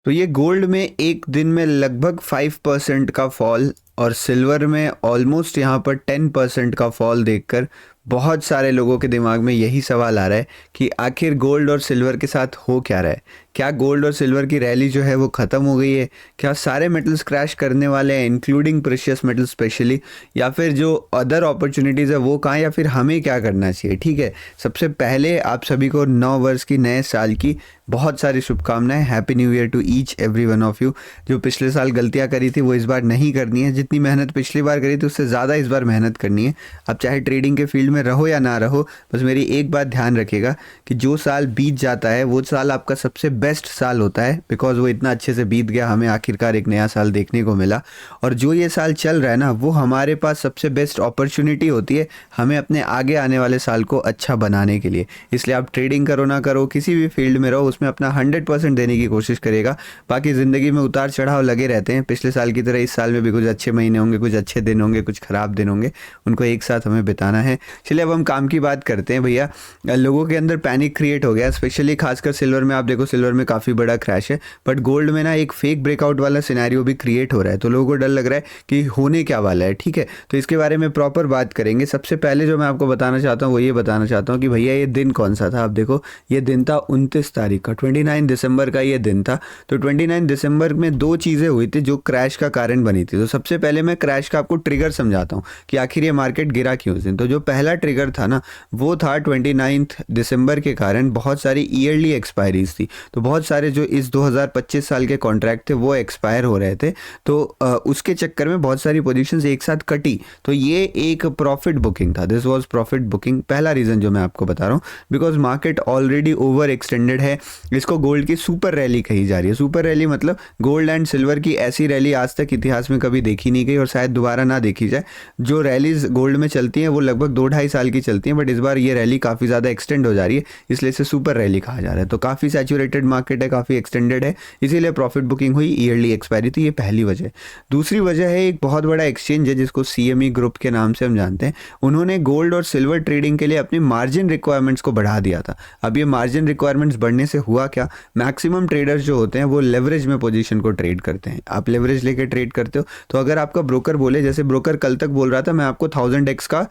तो ये गोल्ड में एक दिन में लगभग 5% का फॉल और सिल्वर में ऑलमोस्ट यहाँ पर 10% का फॉल देखकर बहुत सारे लोगों के दिमाग में यही सवाल आ रहा है कि आखिर गोल्ड और सिल्वर के साथ हो क्या रहा है। क्या गोल्ड और सिल्वर की रैली जो है वो ख़त्म हो गई है? क्या सारे मेटल्स क्रैश करने वाले हैं इंक्लूडिंग प्रेशियस मेटल स्पेशली, या फिर जो अदर अपॉर्चुनिटीज़ है वो कहाँ, या फिर हमें क्या करना चाहिए? ठीक है, सबसे पहले आप सभी को नव वर्ष की, नए साल की बहुत सारी शुभकामनाएं। Happy new year to each everyone of you. जो पिछले साल गलतियां करी थी वो इस बार नहीं करनी है। जितनी मेहनत पिछली बार करी थी उससे ज़्यादा इस बार मेहनत करनी है। आप चाहे ट्रेडिंग के फील्ड में रहो या ना रहो, बस मेरी एक बात ध्यान रखिएगा कि जो साल बीत जाता है वो साल आपका सबसे बेस्ट साल होता है, बिकॉज वो इतना अच्छे से बीत गया, हमें आखिरकार एक नया साल देखने को मिला। और जो ये साल चल रहा है ना, वो हमारे पास सबसे बेस्ट अपॉर्चुनिटी होती है हमें अपने आगे आने वाले साल को अच्छा बनाने के लिए। इसलिए आप ट्रेडिंग करो ना करो, किसी भी फील्ड में रहो, उसमें अपना 100% देने की कोशिश करेगा। बाकी ज़िंदगी में उतार चढ़ाव लगे रहते हैं, पिछले साल की तरह इस साल में भी कुछ अच्छे महीने होंगे, कुछ अच्छे दिन होंगे, कुछ ख़राब दिन होंगे, उनको एक साथ हमें बिताना है। चलिए अब हम काम की बात करते हैं। भैया, लोगों के अंदर पैनिक क्रिएट हो गया, स्पेशली खासकर सिल्वर में। आप देखो सिल्वर में काफ़ी बड़ा क्रैश है, बट गोल्ड में ना एक फेक ब्रेकआउट वाला सिनेरियो भी क्रिएट हो रहा है, तो लोगों को डर लग रहा है कि होने क्या वाला है। ठीक है, तो इसके बारे में प्रॉपर बात करेंगे। सबसे पहले जो मैं आपको बताना चाहता हूँ वो ये बताना चाहता हूँ कि भैया ये दिन कौन सा था। आप देखो ये दिन था 29 तारीख का, 29 दिसंबर का ये दिन था। तो 29 दिसंबर में दो चीज़ें हुई थी जो क्रैश का कारण बनी थी। तो सबसे पहले मैं क्रैश का आपको ट्रिगर समझाता हूँ कि आखिर ये मार्केट गिरा क्यों उस दिन। तो जो पहला ट्रिगर था ना, वो था 29 दिसंबर के कारण बहुत सारी ईयरली एक्सपायरीज थी। तो बहुत सारे जो इस 2025 साल के कॉन्ट्रैक्ट थे वो एक्सपायर हो रहे थे, तो उसके चक्कर में बहुत सारी पोजीशंस एक साथ कटी। तो ये एक प्रॉफिट बुकिंग था, दिस वाज प्रॉफिट बुकिंग। पहला रीज़न जो मैं आपको बता रहा हूँ, because market already over extended है। इसको गोल्ड की सुपर रैली कही जा रही है। सुपर रैली मतलब गोल्ड एंड सिल्वर की ऐसी रैली आज तक इतिहास में कभी देखी नहीं गई और शायद दोबारा ना देखी जाए। जो रैलीज गोल्ड में चलती हैं वो लगभग 2-2.5 साल की चलती हैं, बट इस बार ये रैली काफ़ी ज़्यादा एक्सटेंड हो जा रही है, इसलिए इसे सुपर रैली कहा जा रहा है। तो काफ़ी सैचुरेटेड मार्केट है, काफ़ी एक्सटेंडेड है, इसीलिए प्रॉफिट बुकिंग हुई, ईयरली एक्सपायरी थी। ये पहली वजह। दूसरी वजह है एक बहुत बड़ा एक्सचेंज है जिसको CME ग्रुप के नाम से हम जानते हैं। उन्होंने गोल्ड और सिल्वर ट्रेडिंग के लिए अपनी मार्जिन रिक्वायरमेंट्स को बढ़ा दिया था। अब ये मार्जिन रिक्वायरमेंट्स बढ़ने से हुआ क्या, मैक्सिमम ट्रेडर्स जो होते हैं वो लेवरेज में पोजीशन को ट्रेड करते हैं। आप लेवरेज लेके ट्रेड करते हो, तो अगर आपका ब्रोकर बोले, जैसे ब्रोकर कल तक बोल रहा था मैं आपको 1000x का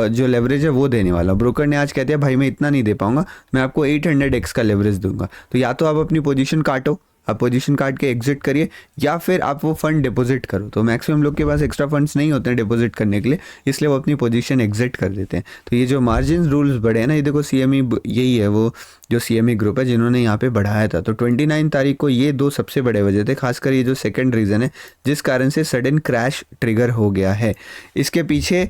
जो लेवरेज है वो देने वाला, ब्रोकर ने आज कह दिया भाई मैं इतना नहीं दे पाऊंगा, मैं आपको 800x का लेवरेज दूंगा। तो या तो आप अपनी पोजीशन काटो, आप पोजीशन काट के एग्जिट करिए, या फिर आप वो फंड डिपॉजिट करो। तो मैक्सिमम लोग के पास एक्स्ट्रा फंड्स नहीं होते हैं डिपॉजिट करने के लिए, इसलिए वो अपनी पोजीशन एग्जिट कर देते हैं। तो ये जो मार्जिन रूल्स बढ़े हैं ना, ये देखो CME, यही है वो जो CME ग्रुप है जिन्होंने यहाँ पे बढ़ाया था। तो 29 तारीख को ये दो सबसे बड़े वजह थे, खासकर ये जो सेकंड रीज़न है जिस कारण से सडन क्रैश ट्रिगर हो गया है। इसके पीछे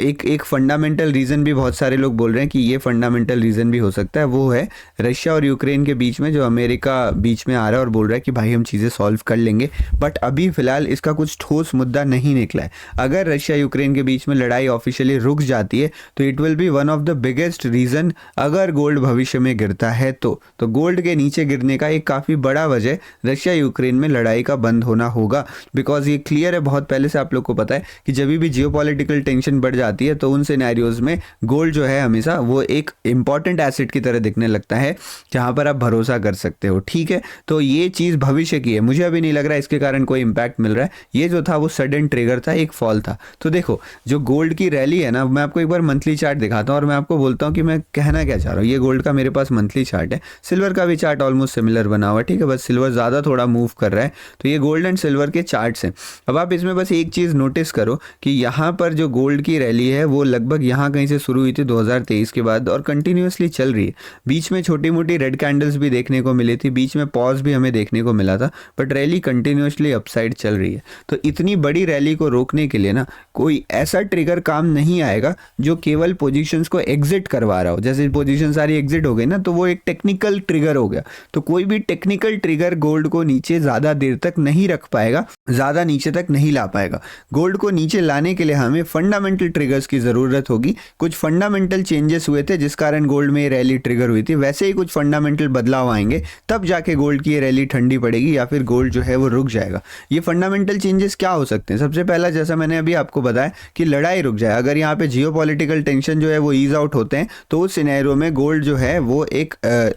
एक फंडामेंटल रीज़न भी बहुत सारे लोग बोल रहे हैं कि ये फंडामेंटल रीज़न भी हो सकता है, वो है रशिया और यूक्रेन के बीच में जो अमेरिका बीच में आ रहा है और बोल रहा है कि भाई हम चीज़ें सॉल्व कर लेंगे, बट अभी फ़िलहाल इसका कुछ ठोस मुद्दा नहीं निकला है। अगर रशिया यूक्रेन के बीच में लड़ाई ऑफिशियली रुक जाती है तो it will be one of the biggest reason अगर गोल्ड भविष्य में गिरता है तो गोल्ड के नीचे गिरने का एक काफ़ी बड़ा वजह रशिया यूक्रेन में लड़ाई का बंद होना होगा। बिकॉज ये क्लियर है, बहुत पहले से आप लोग को पता है कि जब भी जियोपॉलिटिकल टेंशन बढ़ जाती है तो उन सिनेरियोज में गोल्ड जो है हमेशा वो एक इंपॉर्टेंट एसेट की तरह दिखने लगता है जहाँ पर आप भरोसा कर सकते हो। ठीक है, तो ये चीज़ भविष्य की है, मुझे अभी नहीं लग रहा है इसके कारण कोई इंपैक्ट मिल रहा है। ये जो था वो सडन ट्रिगर था, एक फॉल था। तो देखो जो गोल्ड की रैली है ना, मैं आपको एक बार मंथली चार्ट दिखाता हूँ और मैं आपको बोलता हूँ कि मैं कहना क्या चाह रहा हूँ। ये गोल्ड का मेरे पास मंथली चार्ट है, सिल्वर का भी चार्ट ऑलमोस्ट सिमिलर बना हुआ है। ठीक है, बस सिल्वर ज़्यादा थोड़ा मूव कर रहा है। तो ये गोल्ड एंड सिल्वर के चार्ट्स हैं। अब आप इसमें बस एक चीज़ नोटिस करो कि यहाँ पर जो गोल्ड की रैली है वो लगभग यहाँ कहीं से शुरू हुई थी 2023 के बाद और कंटिन्यूसली चल रही है। बीच में छोटी मोटी रेड कैंडल्स भी देखने को मिली थी, बीच में पॉज भी हमें देखने को मिला था, बट रैली कंटिन्यूसली अपसाइड चल रही है। तो इतनी बड़ी रैली को रोकने के लिए ना कोई ऐसा ट्रिगर काम नहीं आएगा जो केवल पोजीशंस को एग्जिट करवा रहा हो। जैसे पोजीशन सारी एग्जिट हो गई ना, तो वो एक टेक्निकल ट्रिगर हो गया। तो कोई भी टेक्निकल ट्रिगर गोल्ड को नीचे ज़्यादा देर तक नहीं रख पाएगा, ज़्यादा नीचे तक नहीं ला पाएगा। गोल्ड को नीचे लाने के लिए हमें फंडामेंटल ट्रिगर्स की ज़रूरत होगी। कुछ फंडामेंटल चेंजेस हुए थे जिस कारण गोल्ड में ये रैली ट्रिगर हुई थी, वैसे ही कुछ फंडामेंटल बदलाव आएंगे तब जाके गोल्ड की ये रैली ठंडी पड़ेगी या फिर गोल्ड जो है वो रुक जाएगा। ये फंडामेंटल चेंजेस क्या हो सकते हैं? सबसे पहला, जैसा मैंने अभी आपको बताया कि लड़ाई रुक जाए। अगर यहाँ पे जियोपॉलिटिकल टेंशन जो है वो ईज आउट होते हैं तो उस सिनेरियो में गोल्ड जो है वो एक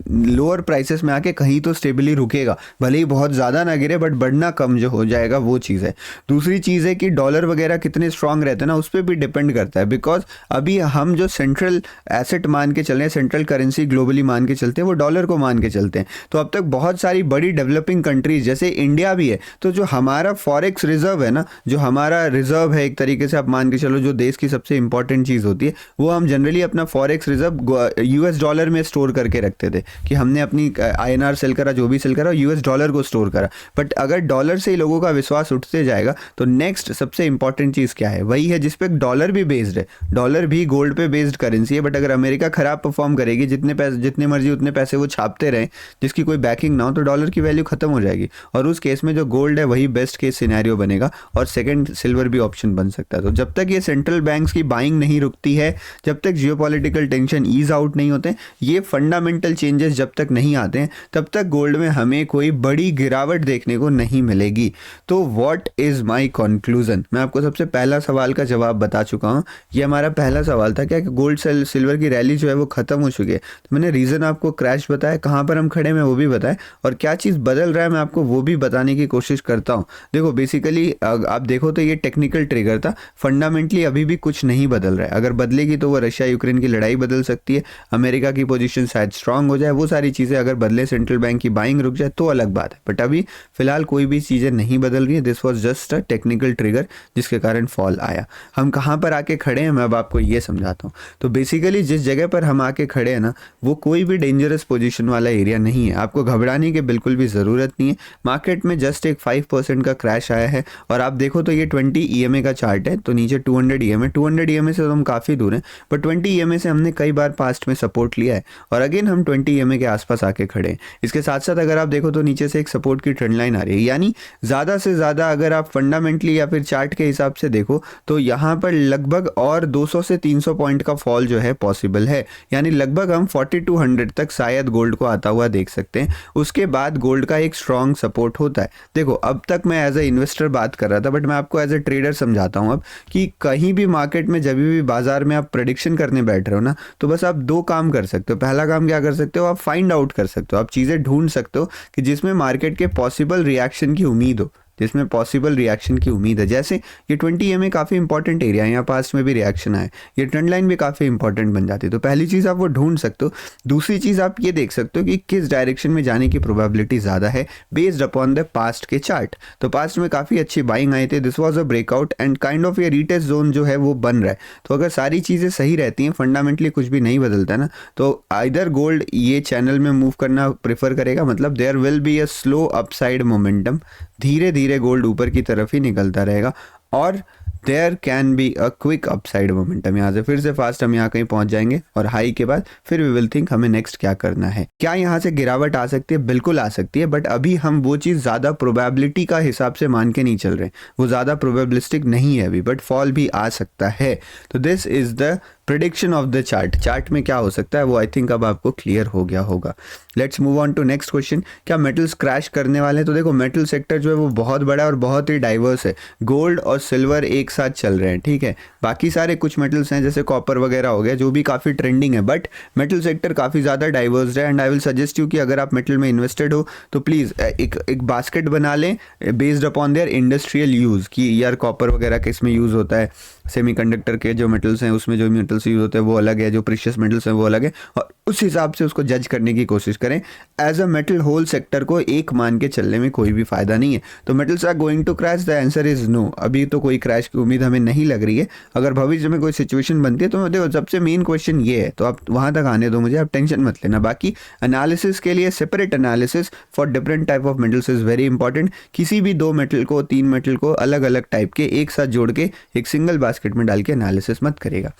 लोअर प्राइसेस में आके कहीं तो स्टेबली रुकेगा, भले ही बहुत ज़्यादा ना गिरे बट बढ़ना कम जो हो जाएगा वो चीज़ है। दूसरी चीज़ है कि डॉलर वगैरह कितने स्ट्रांग रहते हैं ना, उस पर भी डिपेंड करता है, बिकॉज अभी हम जो सेंट्रल एसेट मान के चल रहे हैं, सेंट्रल करेंसी ग्लोबली मान के चलते हैं, वो डॉलर को मान के चलते हैं। तो अब तक बहुत सारी बड़ी डेवलपिंग कंट्रीज जैसे इंडिया भी है, तो जो हमारा फॉरेक्स रिजर्व है ना, जो हमारा रिजर्व है एक तरीके से आप मान के चलो, जो देश की सबसे इंपॉर्टेंट चीज़ होती है, वो हम जनरली अपना फॉरेक्स रिजर्व यूएस डॉलर में स्टोर करके रखते थे कि हमने अपनी आईएनआर सेल करा, जो भी सेल करा यूएस डॉलर को स्टोर करा। बट अगर डॉलर से ही लोगों का विश्वास उठते जाएगा तो नेक्स्ट सबसे इंपॉर्टेंट चीज़ क्या है, वही है जिसपे डॉलर भी बेस्ड है। डॉलर भी गोल्ड पे बेस्ड करेंसी है, बट अगर अमेरिका खराब परफॉर्म करेगी, जितने पैसे जितने मर्जी उतने पैसे वो छापते रहें, जिसकी कोई बैकिंग ना हो, तो डॉलर की वैल्यू खत्म हो जाएगी। और उस केस में जो गोल्ड है वही बेस्ट केस सिनेरियो बनेगा, और सेकंड सिल्वर भी ऑप्शन बन सकता है। तो जब तक ये सेंट्रल बैंक्स की बाइंग नहीं रुकती है, जब तक जियोपॉलिटिकल टेंशन ईज आउट नहीं होते, ये फंडामेंटल चेंजेस जब तक नहीं आते हैं, तब तक गोल्ड में हमें कोई बड़ी गिरावट देखने को नहीं मिलेगी। तो व्हाट इज माय कंक्लूजन? मैं आपको सबसे पहला सवाल का जवाब बता चुका हूँ। ये हमारा पहला सवाल था, क्या गोल्ड सिल्वर की रैली जो है वो खत्म हो चुकी है। तो मैंने रीजन आपको क्रैश बताया, कहाँ पर हम खड़े हैं वो भी बताया, और क्या चीज़ बदल रहा है मैं आपको वो भी बताने की कोशिश करता हूँ। देखो बेसिकली आप देखो तो ये टेक्निकल ट्रिगर था, फंडामेंटली अभी भी कुछ नहीं बदल रहा है। अगर बदलेगी तो वो रशिया यूक्रेन की लड़ाई बदल सकती है, अमेरिका की पोजीशन शायद स्ट्रांग हो जाए, वो सारी चीज़ें अगर बदले, सेंट्रल बैंक की बाइंग रुक जाए तो अलग बात है। बट अभी फिलहाल कोई भी चीज़ें नहीं बदल रही है। This was just a technical trigger जिसके कारण फॉल आया। हम कहाँ पर आके खड़े हैं मैं अब आपको ये समझाता हूँ। तो बेसिकली जिस जगह पर हम आके खड़े हैं ना, वो कोई भी डेंजरस पोजीशन वाला एरिया नहीं है, आपको घबराने की बिल्कुल भी ज़रूरत नहीं है। मार्केट में जस्ट एक 5% का क्रैश आया है, और आप देखो तो ये 20 EMA का चार्ट है, तो नीचे 200 EMA, 200 EMA से तो हम काफ़ी दूर हैं, बट 20 EMA से हमने कई बार पास्ट में सपोर्ट लिया है, और अगेन हम 20 EMA के आसपास आके खड़े हैं। इसके साथ साथ अगर आप देखो तो नीचे से एक सपोर्ट की ट्रेंड लाइन आ रही है, यानी ज़्यादा से ज़्यादा अगर आप फंडामेंटली या फिर चार्ट के हिसाब से देखो तो यहाँ पर लगभग और 200 से 300 पॉइंट का फॉल जो है पॉसिबल है, यानी लगभग हम 4200 तक शायद गोल्ड को आता हुआ देख सकते हैं। उसके बाद गोल्ड का एक स्ट्रॉन्ग सपोर्ट होता है। देखो अब तक मैं एज ए इन्वेस्टर बात कर रहा था, बट मैं आपको एज ए ट्रेडर समझाता हूँ अब, कि कहीं भी मार्केट में जब भी बाजार में आप प्रेडिक्शन करने बैठ रहे हो ना, तो बस आप दो काम कर सकते हो। पहला काम क्या कर सकते हो, आप फाइंड आउट कर सकते हो, आप चीज़ें ढूंढ सकते हो कि जिसमें मार्केट के पॉसिबल रिएक्शन की उम्मीद हो, जिसमें पॉसिबल रिएक्शन की उम्मीद है। जैसे ये 20 EMA काफ़ी इंपॉर्टेंट एरिया है, यहाँ पास्ट में भी रिएक्शन आए, ये ट्रेंड लाइन भी काफ़ी इंपॉर्टेंट बन जाती है। तो पहली चीज़ आप वो ढूंढ सकते हो। दूसरी चीज़ आप ये देख सकते हो कि किस डायरेक्शन में जाने की प्रोबेबिलिटी ज़्यादा है बेस्ड अपॉन द पास्ट के चार्ट। तो पास्ट में काफ़ी अच्छी बाइंग आई थी, this was a breakout and kind of ये रीटेस्ट जोन जो है वो बन रहा है। तो अगर सारी चीज़ें सही रहती हैं, फंडामेंटली कुछ भी नहीं बदलता है ना, तो आइदर गोल्ड ये चैनल में मूव करना प्रेफर करेगा, मतलब there will be a slow upside momentum, धीरे धीरे गोल्ड ऊपर की तरफ ही निकलता रहेगा, और there can be a quick upside momentum. यहाँ से फिर से फास्ट हम यहाँ कहीं पहुँच जाएंगे, और हाई के बाद फिर वी विल थिंक हमें नेक्स्ट क्या करना है। क्या यहाँ से गिरावट आ सकती है? बिल्कुल आ सकती है, बट अभी हम वो चीज़ ज़्यादा प्रोबेबिलिटी का हिसाब से मान के नहीं चल रहे, वो ज़्यादा प्रोबेबिलिस्टिक नहीं है अभी, बट फॉल भी आ सकता है। तो this is the prediction of the chart. Chart में क्या हो सकता है वो आई थिंक अब आपको क्लियर हो गया होगा। Let's move on to next question. क्या मेटल्स क्रैश करने वाले हैं? तो देखो मेटल सेक्टर जो है वो बहुत बड़ा है और बहुत ही डाइवर्स है। गोल्ड और सिल्वर एक साथ चल रहे हैं, ठीक है, बाकी सारे कुछ मेटल्स हैं जैसे कॉपर वगैरह हो गया जो भी काफ़ी ट्रेंडिंग है, बट मेटल सेक्टर काफ़ी ज़्यादा डाइवर्स है। And I will suggest you कि अगर आप मेटल में इन्वेस्टेड हो तो प्लीज़ एक बास्केट बना लें based upon their industrial use, कि यार कॉपर वगैरह किस में यूज़ होता है, सेमीकंडक्टर के जो मेटल्स हैं उसमें जो मेटल्स यूज होते हैं वो अलग है, जो प्रीशियस मेटल्स हैं वो अलग है, और उस हिसाब से उसको जज करने की कोशिश करें। As a metal whole sector को एक मान के चलने में कोई भी फायदा नहीं है। तो metals are going to crash, the answer is no. अभी तो कोई क्रैश की उम्मीद हमें नहीं लग रही है। अगर भविष्य में कोई सिचुएशन बनती है तो देखो सबसे मेन क्वेश्चन ये है, तो आप वहाँ तक आने दो मुझे, आप टेंशन मत लेना। बाकी एनालिसिस के लिए separate analysis for different type of metals is very important. किसी भी 2 मेटल को 3 मेटल को अलग अलग टाइप के एक साथ जोड़ के एक सिंगल बास्केट में डाल के एनालिसिस मत करेगा।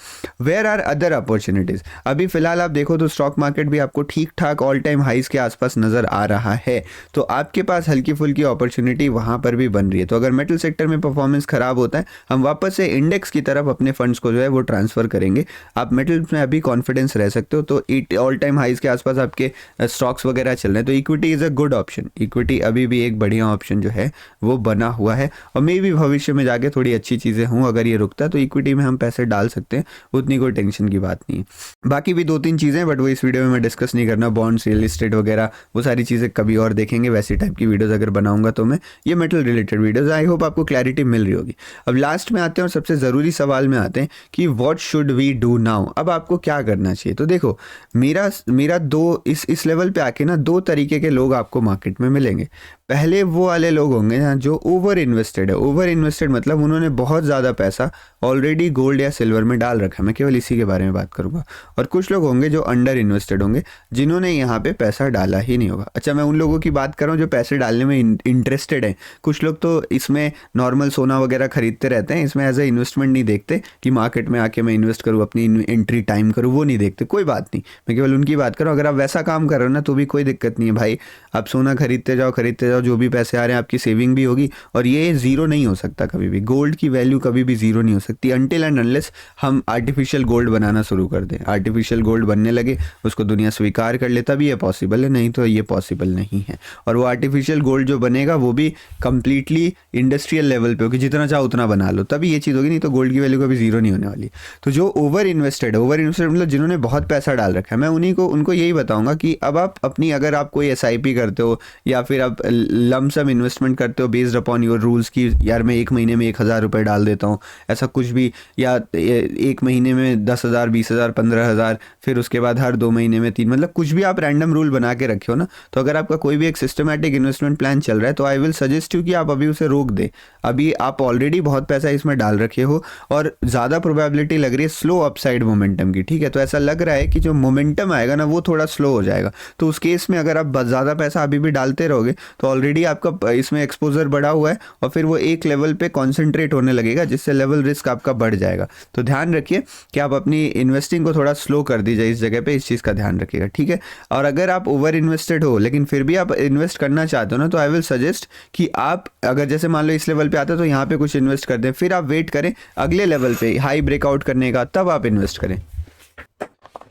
Where are other opportunities? अभी फिलहाल आप देखो तो स्टॉक मार्केट भी आपको ठीक ठाक ऑल टाइम हाइज के आसपास नजर आ रहा है, तो आपके पास हल्की फुल्की अपॉर्चुनिटी वहां पर भी बन रही है। तो अगर मेटल सेक्टर में परफॉर्मेंस खराब होता है, हम वापस से इंडेक्स की तरफ अपने फंड्स को जो है वो ट्रांसफर करेंगे। आप मेटल्स में अभी कॉन्फिडेंस रह सकते हो, तो ऑल टाइम हाइज के आसपास आपके स्टॉक्स वगैरह चल रहे हैं, तो equity is a good option. Equity अभी भी एक बढ़िया ऑप्शन जो है वो बना हुआ है, और मे भी भविष्य में जाके थोड़ी अच्छी चीजें हों। अगर ये रुकता तो इक्विटी में हम पैसे डाल सकते हैं, उतनी कोई टेंशन की बात नहीं है। बाकी भी 2-3 चीज़ें, बट वो इस वीडियो में मैं डिस्कस नहीं करना, बॉन्ड्स, रियल एस्टेट वगैरह वो सारी चीज़ें कभी और देखेंगे। वैसी टाइप की वीडियोज़ अगर बनाऊंगा तो मैं ये metal related videos, I hope आपको क्लैरिटी मिल रही होगी। अब लास्ट में आते हैं और सबसे ज़रूरी सवाल में आते हैं कि what should we do now, अब आपको क्या करना चाहिए। तो देखो मेरा दो इस लेवल पे आके ना 2 तरीके के लोग आपको मार्केट में मिलेंगे। पहले वो वाले लोग होंगे ना जो ओवर इन्वेस्टेड है। ओवर इन्वेस्टेड मतलब उन्होंने बहुत ज़्यादा पैसा ऑलरेडी गोल्ड या सिल्वर में डाल रखा है, मैं केवल इसी के बारे में बात करूंगा। और कुछ लोग होंगे जो अंडर इन्वेस्टेड होंगे, जिन्होंने यहाँ पे पैसा डाला ही नहीं होगा। अच्छा, मैं उन लोगों की बात कर रहा हूँ जो पैसे डालने में इंटरेस्टेड हैं। कुछ लोग तो इसमें नॉर्मल सोना वगैरह खरीदते रहते हैं, इसमें एज ए इन्वेस्टमेंट नहीं देखते कि मार्केट में आके मैं इन्वेस्ट करूँ, अपनी एंट्री टाइम करूँ, वो नहीं देखते। कोई बात नहीं, मैं केवल उनकी बात कर रहा हूँ। अगर आप वैसा काम कर रहे हो ना तो भी कोई दिक्कत नहीं है भाई, आप सोना खरीदते जाओ, जो भी पैसे आ रहे हैं आपकी सेविंग भी होगी, और ये ज़ीरो नहीं हो सकता कभी भी। गोल्ड की वैल्यू कभी भी ज़ीरो नहीं हो सकती अनटिल एंड अनलेस हम आर्टिफिशियल गोल्ड बनाना शुरू कर दें। आर्टिफिशियल गोल्ड बनने लगे, उसको दुनिया स्वीकार कर ले, तभी ये पॉसिबल है, नहीं तो ये पॉसिबल नहीं है। और वो आर्टिफिशियल गोल्ड जो बनेगा वो भी कंप्लीटली इंडस्ट्रियल लेवल पे होगी, जितना चाहो उतना बना लो, तभी ये चीज़ होगी, नहीं तो गोल्ड की वैल्यू कभी ज़ीरो नहीं होने वाली। तो जो ओवर इन्वेस्टेड मतलब जिन्होंने बहुत पैसा डाल रखा है, मैं उनको यही बताऊंगा कि अब आप अपनी, अगर आप कोई SIP करते हो या फिर आप लमसम इन्वेस्टमेंट करते हो बेस्ड अपॉन योर रूल्स की, यार मैं एक महीने में 1,000 रुपये डाल देता हूँ, ऐसा कुछ भी, या एक महीने में 10,000, 20,000, 15,000, फिर उसके बाद हर 2 महीने में 3, मतलब कुछ भी आप रैंडम रूल बना के रखे हो ना, तो अगर आपका कोई भी एक सिस्टमैटिक इन्वेस्टमेंट प्लान चल रहा है तो आई विल सजेस्ट यू कि आप अभी उसे रोक दे। अभी आप ऑलरेडी बहुत पैसा इसमें डाल रखे हो और ज़्यादा प्रोबेबिलिटी लग रही है स्लो अपसाइड मोमेंटम की, ठीक है। तो ऐसा लग रहा है कि जो मोमेंटम आएगा ना वो थोड़ा स्लो हो जाएगा। तो उस केस में अगर आप ज़्यादा पैसा अभी भी डालते रहोगे तो ऑलरेडी आपका इसमें एक्सपोजर बढ़ा हुआ है और फिर वो एक लेवल पे कॉन्सेंट्रेट होने लगेगा, जिससे लेवल रिस्क आपका बढ़ जाएगा। तो ध्यान रखिए कि आप अपनी इन्वेस्टिंग को थोड़ा स्लो कर दीजिए इस जगह पे, इस चीज़ का ध्यान रखिएगा, ठीक है। और अगर आप ओवर इन्वेस्टेड हो लेकिन फिर भी आप इन्वेस्ट करना चाहते हो ना, तो आई विल सजेस्ट कि आप अगर जैसे मान लो इस लेवल पे आते हो तो यहाँ पे कुछ इन्वेस्ट कर दें, फिर आप वेट करें अगले लेवल पे हाई ब्रेकआउट करने का, तब आप इन्वेस्ट करें।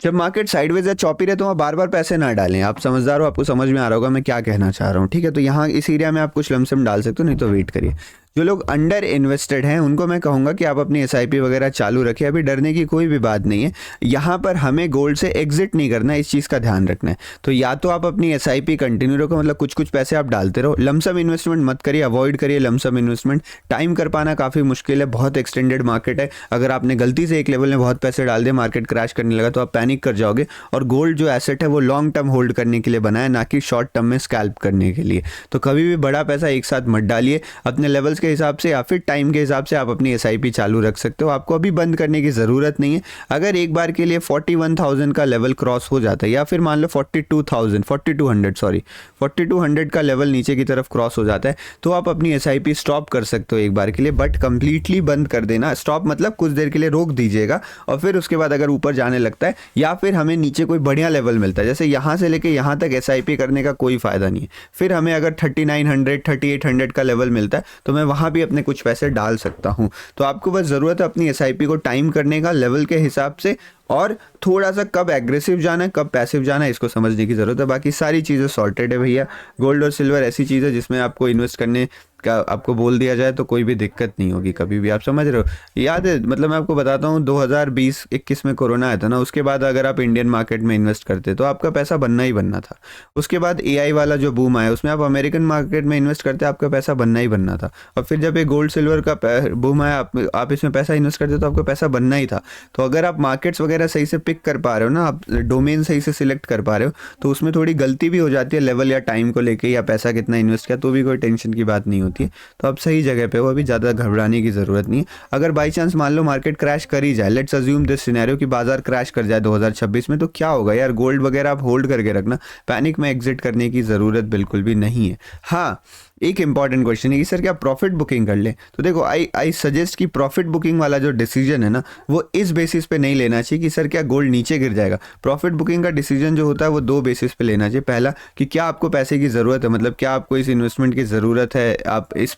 जब मार्केट साइडवेज या चौपी रहे तो वहाँ बार बार पैसे ना डालें। आप समझदार हो, आपको समझ में आ रहा होगा मैं क्या कहना चाह रहा हूँ, ठीक है। तो यहाँ इस एरिया में आप कुछ लमसम डाल सकते हो, नहीं तो वेट करिए। जो लोग अंडर इन्वेस्टेड हैं उनको मैं कहूँगा कि आप अपनी SIP वगैरह चालू रखें, अभी डरने की कोई भी बात नहीं है। यहाँ पर हमें गोल्ड से एग्जिट नहीं करना है, इस चीज़ का ध्यान रखना है। तो या तो आप अपनी SIP कंटिन्यू रखो, मतलब कुछ पैसे आप डालते रहो, लमसम इन्वेस्टमेंट मत करिए, अवॉइड करिए लमसम इन्वेस्टमेंट। टाइम कर पाना काफ़ी मुश्किल है, बहुत एक्सटेंडेड मार्केट है। अगर आपने गलती से एक लेवल में बहुत पैसे डाल दिए, मार्केट क्रैश करने लगा तो आप पैनिक कर जाओगे। और गोल्ड जो एसेट है वो लॉन्ग टर्म होल्ड करने के लिए बना है, ना कि शॉर्ट टर्म में स्कैल्प करने के लिए। तो कभी भी बड़ा पैसा एक साथ मत डालिए, अपने लेवल्स के हिसाब से या फिर टाइम के हिसाब से आप अपनी SIP चालू रख सकते हो। आपको अभी बंद करने की ज़रूरत नहीं है। अगर एक बार के लिए 41,000 का लेवल क्रॉस हो जाता है या फिर मान लो 4200 का लेवल नीचे की तरफ क्रॉस हो जाता है तो आप अपनी SIP स्टॉप कर सकते हो एक बार के लिए, बट कंप्लीटली बंद कर देना। स्टॉप मतलब कुछ देर के लिए रोक दीजिएगा और फिर उसके बाद अगर ऊपर जाने लगता है या फिर हमें नीचे कोई बढ़िया लेवल मिलता है, जैसे यहाँ से लेके यहाँ तक SIP करने का कोई फ़ायदा नहीं है, फिर हमें अगर 3900, 3800 का लेवल मिलता है तो मैं वहाँ भी अपने कुछ पैसे डाल सकता हूं। तो आपको बस जरूरत है अपनी SIP को टाइम करने का लेवल के हिसाब से, और थोड़ा सा कब एग्रेसिव जाना है कब पैसिव जाना है इसको समझने की ज़रूरत है। बाकी सारी चीज़ें सॉर्टेड है भैया। गोल्ड और सिल्वर ऐसी चीज़ है जिसमें आपको इन्वेस्ट करने का आपको बोल दिया जाए तो कोई भी दिक्कत नहीं होगी कभी भी, आप समझ रहे हो। याद है, मतलब मैं आपको बताता हूँ 2020-21 में कोरोना आया था ना, उसके बाद अगर आप इंडियन मार्केट में इन्वेस्ट करते तो आपका पैसा बनना ही बनना था। उसके बाद AI वाला जो बूम आया उसमें आप अमेरिकन मार्केट में इन्वेस्ट करते आपका पैसा बनना ही बनना था। और फिर जब ये गोल्ड सिल्वर का बूम आया आप इसमें पैसा इन्वेस्ट करते तो आपका पैसा बनना ही था। तो अगर आप मार्केट्स वगैरह सही से पिक कर पा रहे हो ना, आप डोमेन सही से सिलेक्ट कर पा रहे हो, तो उसमें थोड़ी गलती भी हो जाती है लेवल या टाइम को लेके या पैसा कितना इन्वेस्ट किया तो भी कोई टेंशन की बात नहीं होती है। तो आप सही जगह पे हो, अभी ज़्यादा घबराने की ज़रूरत नहीं है। अगर बाई चांस मान लो मार्केट क्रैश कर ही जाए, लेट्स अज्यूम दिस सिनेरियो कि बाजार क्रैश कर जाए 2026 में, तो क्या होगा यार, गोल्ड वगैरह आप होल्ड करके रखना, पैनिक में एग्जिट करने की ज़रूरत बिल्कुल भी नहीं है। हाँ, एक इंपॉर्टेंट क्वेश्चन है कि सर क्या प्रॉफिट बुकिंग कर लें, तो देखो आई सजेस्ट कि प्रॉफिट बुकिंग वाला जो डिसीजन है ना वो इस बेसिस पे नहीं लेना चाहिए कि सर क्या गोल्ड नीचे गिर जाएगा। प्रॉफिट बुकिंग का डिसीजन जो होता है वो 2 बेसिस पे लेना चाहिए। पहला कि क्या आपको पैसे की ज़रूरत है, मतलब क्या आपको इस इन्वेस्टमेंट की ज़रूरत है, आप इस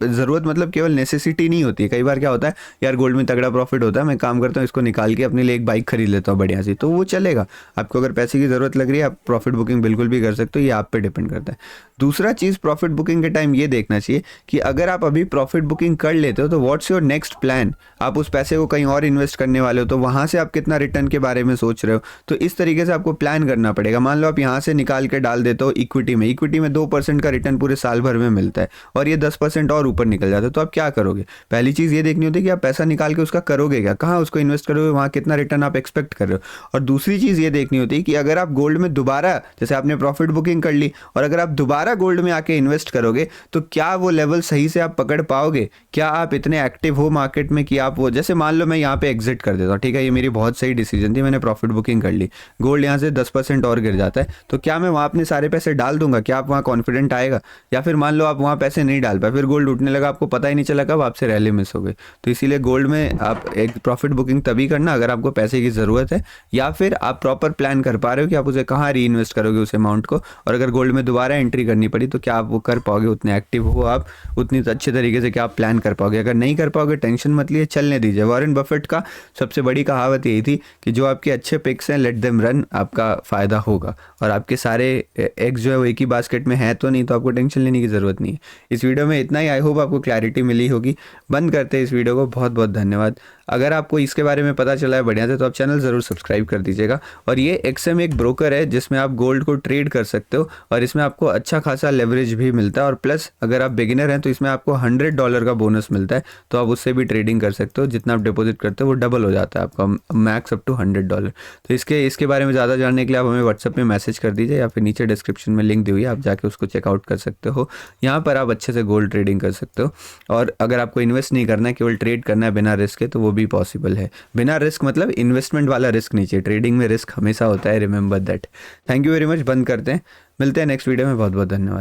ज़रूरत मतलब केवल नेसेसिटी नहीं होती है। कई बार क्या होता है यार गोल्ड में तगड़ा प्रॉफिट होता है, मैं काम करता हूँ इसको निकाल के अपने लिए एक बाइक खरीद लेता हूँ बढ़िया सी, तो वो चलेगा। आपको अगर पैसे की ज़रूरत लग रही है आप प्रॉफिट बुकिंग बिल्कुल भी कर सकते हो, ये आप पे डिपेंड करता है। दूसरा चीज़ प्रॉफिट बुकिंग के टाइम ये देखना चाहिए कि अगर आप अभी प्रॉफिट बुकिंग कर लेते हो तो व्हाट्स योर नेक्स्ट प्लान। आप उस पैसे को कहीं और इन्वेस्ट करने वाले हो तो वहाँ से आप कितना रिटर्न के बारे में सोच रहे हो। तो इस तरीके से आपको प्लान करना पड़ेगा। मान लो आप यहाँ से निकाल के डाल देते हो इक्विटी में 2% का रिटर्न पूरे साल भर में मिलता है और ये 10% और ऊपर निकल जाता है, तो आप क्या करोगे? पहली चीज़ ये देखनी होती है कि आप पैसा निकाल के उसका करोगे क्या, कहाँ उसको इन्वेस्ट करोगे, वहाँ कितना रिटर्न आप एक्सपेक्ट कर रहे हो। और दूसरी चीज़ ये देखनी होती है कि अगर आप गोल्ड में दोबारा, जैसे आपने प्रॉफिट बुकिंग कर ली और अगर आप दोबारा गोल्ड में आके इन्वेस्ट करोगे तो क्या वो लेवल सही से आप पकड़ पाओगे? क्या आप इतने एक्टिव हो मार्केट में कि आप वो, जैसे मान लो मैं यहाँ पे एग्जिट कर देता हूँ, ठीक है, ये मेरी बहुत सही डिसीजन थी, मैंने प्रॉफिट बुकिंग कर ली, गोल्ड यहाँ से 10% और गिर जाता है, तो क्या मैं वहाँ अपने सारे पैसे डाल दूंगा? क्या आप वहाँ कॉन्फिडेंट आएगा? या फिर मान लो आप वहाँ पैसे नहीं डाल पाए, फिर गोल्ड उठने लगा, आपको पता ही नहीं चला कब आपसे रैली मिस हो गई। तो इसीलिए गोल्ड में आप एक प्रॉफिट बुकिंग तभी करना अगर आपको पैसे की ज़रूरत है या फिर आप प्रॉपर प्लान कर पा रहे हो कि आप उसे कहाँ री इन्वेस्ट करोगे उस अमाउंट को। और अगर गोल्ड में दोबारा एंट्री करनी पड़ी तो क्या आप वो कर पाओगे, उतने एक्टिव हो आप उतनी अच्छे तरीके से क्या आप प्लान कर पाओगे? अगर नहीं कर पाओगे टेंशन मत लिए, चलने दीजिए। वॉरेन बफेट का सबसे बड़ी कहावत यही थी कि जो आपके अच्छे पिक्स हैं लेट देम रन, आपका फ़ायदा होगा। और आपके सारे एग्स जो है वो एक ही बास्केट में है तो नहीं, तो आपको टेंशन लेने की ज़रूरत नहीं है। इस वीडियो में इतना ही, आई होप आपको क्लैरिटी मिली होगी। बंद करते हैं इस वीडियो को, बहुत बहुत धन्यवाद। अगर आपको इसके बारे में पता चला है बढ़िया से तो आप चैनल ज़रूर सब्सक्राइब कर दीजिएगा। और ये एक्सएम एक ब्रोकर है जिसमें आप गोल्ड को ट्रेड कर सकते हो और इसमें आपको अच्छा खासा लेवरेज भी मिलता है। और प्लस अगर आप बिगिनर हैं तो इसमें आपको $100 का बोनस मिलता है, तो आप उससे भी ट्रेडिंग कर सकते हो। जितना आप डिपॉजिट करते हो वो डबल हो जाता है आपका, मैक्स अप टू $100। तो इसके बारे में ज़्यादा जानने के लिए आप हमें व्हाट्सएप में मैसेज कर दीजिए या फिर नीचे डिस्क्रिप्शन में लिंक दी हुई है, आप जाके उसको चेकआउट कर सकते हो। यहाँ पर आप अच्छे से गोल्ड ट्रेडिंग कर सकते हो। और अगर आपको इन्वेस्ट नहीं करना है, केवल ट्रेड करना है बिना रिस्क के, तो वो भी पॉसिबल है। बिना रिस्क मतलब इन्वेस्टमेंट वाला रिस्क नहीं चाहिए, ट्रेडिंग में रिस्क हमेशा होता है, remember that. Thank you very much. बंद करते हैं, मिलते हैं नेक्स्ट वीडियो में। बहुत बहुत धन्यवाद।